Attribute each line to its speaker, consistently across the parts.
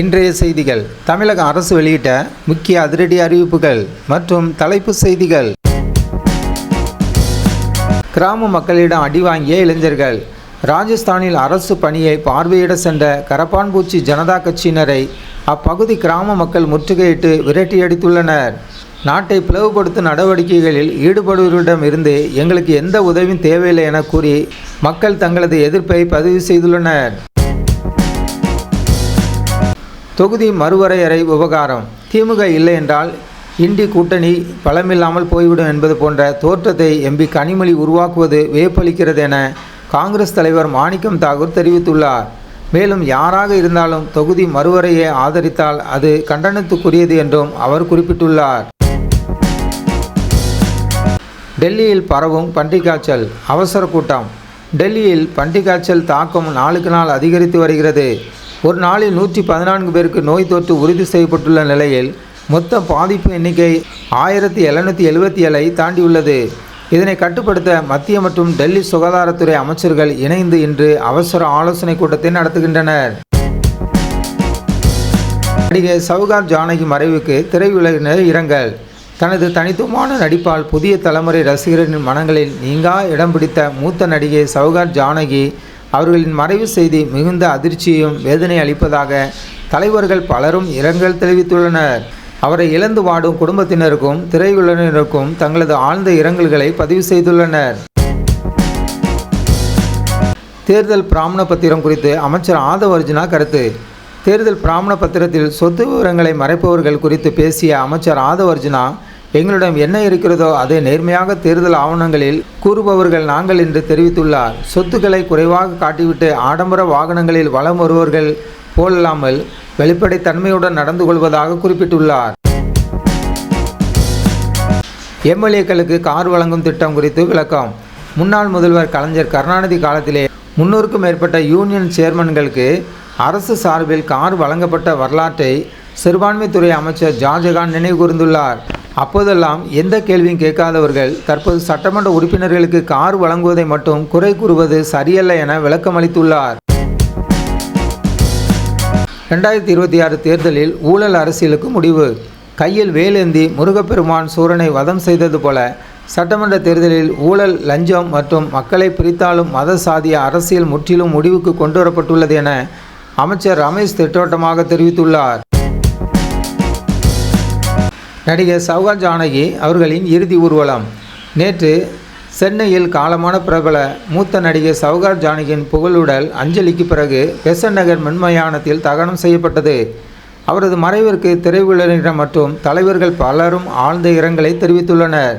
Speaker 1: இன்றைய செய்திகள். தமிழக அரசு வெளியிட்ட முக்கிய அதிரடி அறிவிப்புகள் மற்றும் தலைப்பு செய்திகள். கிராம மக்களிடம் அடி வாங்கிய இளைஞர்கள். ராஜஸ்தானில் அரசு பணியை பார்வையிட சென்ற கரப்பான்பூச்சி ஜனதா கட்சியினரை அப்பகுதி கிராம மக்கள் முற்றுகையிட்டு விரட்டியடித்துள்ளனர். நாட்டை பிளவுபடுத்தும் நடவடிக்கைகளில் ஈடுபடுவர்களிடம் இருந்து எங்களுக்கு எந்த உதவியும் தேவையில்லை என கூறி மக்கள் தங்களது எதிர்ப்பை பதிவு செய்துள்ளனர். தொகுதி மறுவரையறை விவகாரம். திமுக இல்லை என்றால் இண்டி கூட்டணி பலமில்லாமல் போய்விடும் என்பது போன்ற தோற்றத்தை எம்பி கனிமொழி உருவாக்குவது வியப்பளிக்கிறது என காங்கிரஸ் தலைவர் மாணிக்கம் தாகூர் தெரிவித்துள்ளார். மேலும் யாராக இருந்தாலும் தொகுதி மறுவரையை ஆதரித்தால் அது கண்டனத்துக்குரியது என்றும் அவர் குறிப்பிட்டுள்ளார். டெல்லியில் பரவும் பன்றிக்காய்ச்சல். அவசர கூட்டம். டெல்லியில் பன்றிக்காய்ச்சல் தாக்கம் நாளுக்கு நாள் அதிகரித்து வருகிறது. ஒரு நாளில் 114 பேருக்கு நோய் தொற்று உறுதி செய்யப்பட்டுள்ள நிலையில் மொத்த பாதிப்பு எண்ணிக்கை 1777ஐ தாண்டியுள்ளது. இதனை கட்டுப்படுத்த மத்திய மற்றும் டெல்லி சுகாதாரத்துறை அமைச்சர்கள் இணைந்து இன்று அவசர ஆலோசனை கூட்டத்தை நடத்துகின்றனர். நடிகை சௌகார் ஜானகி மறைவுக்கு திரையுலகினர் இரங்கல். தனது தனித்துவமான நடிப்பால் புதிய தலைமுறை ரசிகர்களின் மனங்களில் நீங்கா இடம் பிடித்த மூத்த நடிகை சௌகார் ஜானகி அவர்களின் மறைவு செய்தி மிகுந்த அதிர்ச்சியையும் வேதனை அளிப்பதாக தலைவர்கள் பலரும் இரங்கல் தெரிவித்துள்ளனர். அவரை இழந்து வாடும் குடும்பத்தினருக்கும் திரையுலகினருக்கும் தங்களது ஆழ்ந்த இரங்கல்களை பதிவு செய்துள்ளனர். தேர்தல் பிராமண பத்திரம் குறித்து அமைச்சர் ஆதவ் அர்ஜுனா கருத்து. தேர்தல் பிராமண பத்திரத்தில் சொத்து விவரங்களை மறைப்பவர்கள் குறித்து பேசிய அமைச்சர் ஆதவ் அர்ஜுனா, எங்களிடம் என்ன இருக்கிறதோ அதை நேர்மையாக தேர்தல் ஆவணங்களில் கூறுபவர்கள் நாங்கள் என்று தெரிவித்துள்ளார். சொத்துக்களை குறைவாக காட்டிவிட்டு ஆடம்பர வாகனங்களில் வலம் வருவர்கள் போலல்லாமல் வெளிப்படைத்தன்மையுடன் நடந்து கொள்வதாக குறிப்பிட்டுள்ளார். எம்எல்ஏக்களுக்கு கார் வழங்கும் திட்டம் குறித்து விளக்கம். முன்னாள் முதல்வர் கலைஞர் கருணாநிதி காலத்திலே 300க்கும் மேற்பட்ட யூனியன் சேர்மன்களுக்கு அரசு சார்பில் கார் வழங்கப்பட்ட வரலாற்றை சிறுபான்மைத்துறை அமைச்சர் ஷாஜகான் நினைவு கூர்ந்துள்ளார். அப்போதெல்லாம் எந்த கேள்வியும் கேட்காதவர்கள் தற்போது சட்டமன்ற உறுப்பினர்களுக்கு கார் வழங்குவதை மட்டும் குறை கூறுவது சரியல்ல என விளக்கமளித்துள்ளார். 2026 தேர்தலில் ஊழல் அரசியலுக்கு முடிவு. கையில் வேலேந்தி முருகப்பெருமான் சூரனை வதம் செய்தது போல சட்டமன்ற தேர்தலில் ஊழல், லஞ்சம் மற்றும் மக்களை பிரித்தாலும் மத சாதிய அரசியல் முற்றிலும் முடிவுக்கு கொண்டுவரப்பட்டுள்ளது என அமைச்சர் ரமேஷ் திட்டவட்டமாக தெரிவித்துள்ளார். நடிகை சௌகார் ஜானகி அவர்களின் இறுதி ஊர்வலம். நேற்று சென்னையில் காலமான பிரபல மூத்த நடிகை சௌகார் ஜானகியின் புகழுடல் அஞ்சலிக்கு பிறகு பெசன்ட் நகர் மின்மயானத்தில் தகனம் செய்யப்பட்டது. அவரது மறைவிற்கு திரையுலகினர் மற்றும் தலைவர்கள் பலரும் ஆழ்ந்த இரங்கலை தெரிவித்துள்ளனர்.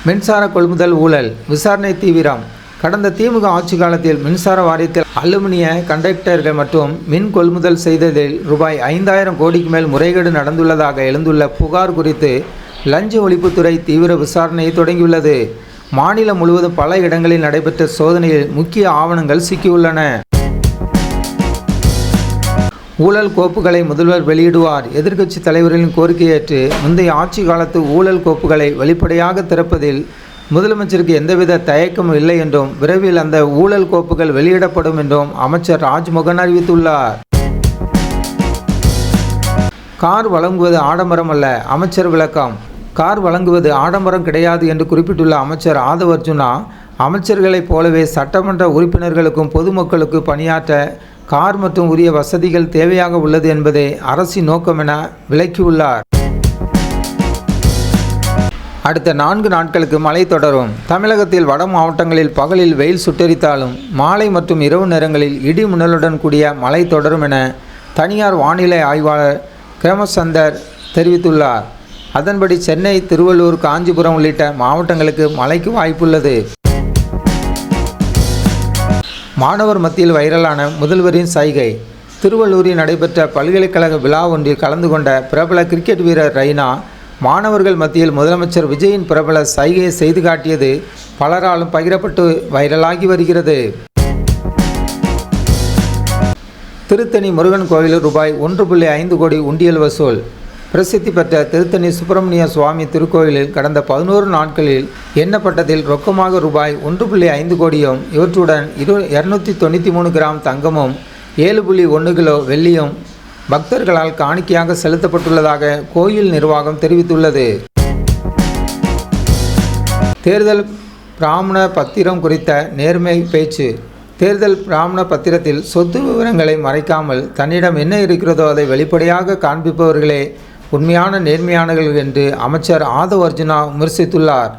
Speaker 1: மின்சார கொள்முதல் ஊழல் விசாரணை தீவிரம். கடந்த திமுக ஆட்சி காலத்தில் மின்சார வாரியத்தில் அலுமினிய கண்டக்டர்கள் மற்றும் மின் கொள்முதல் செய்ததில் ரூபாய் 5000 கோடிக்கு மேல் முறைகேடு நடந்துள்ளதாக எழுந்துள்ள புகார் குறித்து லஞ்ச ஒழிப்புத்துறை தீவிர விசாரணையை தொடங்கியுள்ளது. மாநிலம் முழுவதும் பல இடங்களில் நடைபெற்ற சோதனையில் முக்கிய ஆவணங்கள் சிக்கியுள்ளன. ஊழல் கோப்புகளை முதல்வர் வெளியிடுவார். எதிர்க்கட்சி தலைவர்களின் கோரிக்கையேற்று முந்தைய ஆட்சி காலத்து ஊழல் கோப்புகளை வெளிப்படையாக திறப்பதில் முதலமைச்சருக்கு எந்தவித தயக்கமும் இல்லை என்றும் விரைவில் அந்த ஊழல் கோப்புகள் வெளியிடப்படும் என்றும் அமைச்சர் ராஜ்மோகன் அறிவித்துள்ளார். கார் வழங்குவது ஆடம்பரம் அல்ல. அமைச்சர் விளக்கம். கார் வழங்குவது ஆடம்பரம் கிடையாது என்று குறிப்பிட்டுள்ள அமைச்சர் ஆதவ் அர்ஜுனா, அமைச்சர்களைப் போலவே சட்டமன்ற உறுப்பினர்களுக்கும் பொதுமக்களுக்கு பணியாற்ற கார் மற்றும் உரிய வசதிகள் தேவையாக உள்ளது என்பதே அரசின் நோக்கம் என விளக்கியுள்ளார். அடுத்த 4 நாட்களுக்கு மழை தொடரும். தமிழகத்தில் வட மாவட்டங்களில் பகலில் வெயில் சுட்டெரித்தாலும் மாலை மற்றும் இரவு நேரங்களில் இடி மின்னலுடன் கூடிய மழை தொடரும் என தனியார் வானிலை ஆய்வாளர் கேமசந்தர் தெரிவித்துள்ளார். அதன்படி சென்னை, திருவள்ளூர், காஞ்சிபுரம் உள்ளிட்ட மாவட்டங்களுக்கு மழைக்கு வாய்ப்புள்ளது. மாணவர் மத்தியில் வைரலான முதல்வரின் சைகை. திருவள்ளூரில் நடைபெற்ற பல்கலைக்கழக விழா ஒன்றில் கலந்து கொண்ட பிரபல கிரிக்கெட் வீரர் ரெய்னா மாணவர்கள் மத்தியில் முதலமைச்சர் விஜயின் பிரபல சைகையை செய்து காட்டியது பலராலும் பகிரப்பட்டு வைரலாகி வருகிறது. திருத்தணி முருகன் கோவிலில் ரூபாய் 1.5 கோடி உண்டியல் வசூல். பிரசித்தி பெற்ற திருத்தணி சுப்பிரமணிய சுவாமி திருக்கோயிலில் கடந்த 11 நாட்களில் எண்ணப்பட்டதில் ரொக்கமாக ரூபாய் 1.5 கோடியும் இவற்றுடன் 293 கிராம் தங்கமும் 7.1 கிலோ வெள்ளியும் பக்தர்களால் காணிக்கையாக செலுத்தப்பட்டுள்ளதாக கோயில் நிர்வாகம் தெரிவித்துள்ளது. தேர்தல் பிராமண பத்திரம் குறித்த நேர்மை பேச்சு. தேர்தல் பிராமண பத்திரத்தில் சொத்து விவரங்களை மறைக்காமல் தன்னிடம் என்ன இருக்கிறதோ அதை வெளிப்படையாக காண்பிப்பவர்களே உண்மையான நேர்மையானவர்கள் என்று அமைச்சர் ஆதவ் அர்ஜுனா விமர்சித்துள்ளார்.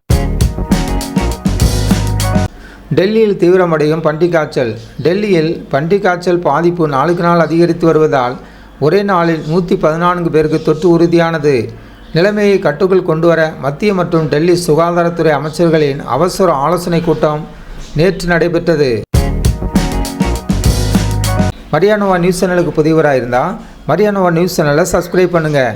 Speaker 1: டெல்லியில் தீவிரமடையும் பன்றிக் காய்ச்சல். டெல்லியில் பன்றிக் காய்ச்சல் பாதிப்பு நாளுக்கு நாள் அதிகரித்து வருவதால் ஒரே நாளில் 114 பேருக்கு தொற்று உறுதியானது. நிலைமையை கட்டுக்குள் கொண்டுவர மத்திய மற்றும் டெல்லி சுகாதாரத்துறை அமைச்சர்களின் அவசர ஆலோசனை கூட்டம் நேற்று நடைபெற்றது. மரியானோவா நியூஸ் சேனலுக்கு புதியவராக இருந்தால் மரியானோவா நியூஸ் சேனலை சப்ஸ்கிரைப் பண்ணுங்கள்.